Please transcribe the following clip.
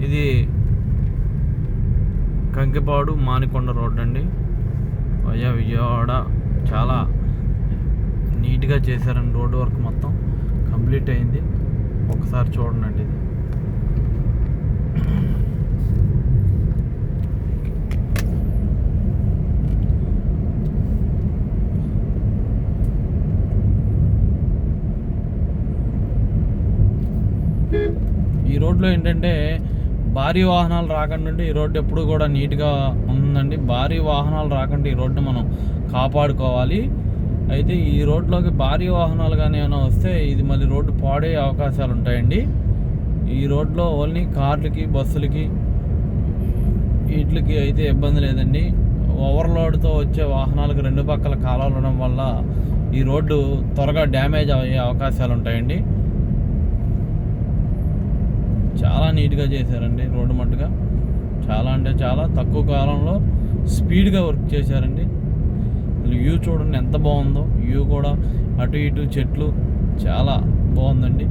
ఇది కంకిపాడు మానికొండ రోడ్ అండి, వయా విజయవాడ. చాలా నీట్గా చేశారండి, రోడ్డు వర్క్ మొత్తం కంప్లీట్ అయింది. ఒకసారి చూడండి ఇది. ఈ రోడ్లో ఏంటంటే భారీ వాహనాలు రాకుండా ఈ రోడ్డు ఎప్పుడు కూడా నీట్గా ఉందండి. భారీ వాహనాలు రాకుండా ఈ రోడ్డు మనం కాపాడుకోవాలి. అయితే ఈ రోడ్లోకి భారీ వాహనాలు కానీ ఏమైనా వస్తే ఇది మళ్ళీ రోడ్డు పాడే అవకాశాలు ఉంటాయండి. ఈ రోడ్లో ఓన్లీ కార్లకి, బస్సులకి, వీటికి అయితే ఇబ్బంది లేదండి. ఓవర్లోడ్తో వచ్చే వాహనాలకు రెండు పక్కల కాలాలు ఉండడం వల్ల ఈ రోడ్డు త్వరగా డ్యామేజ్ అయ్యే అవకాశాలు ఉంటాయండి. చాలా నీట్గా చేశారండి రోడ్డు మట్టుగా. చాలా అంటే చాలా తక్కువ కాలంలో స్పీడ్గా వర్క్ చేశారండి. వ్యూ చూడండి ఎంత బాగుందో. వ్యూ కూడా అటు ఇటు చెట్లు చాలా బాగుందండి.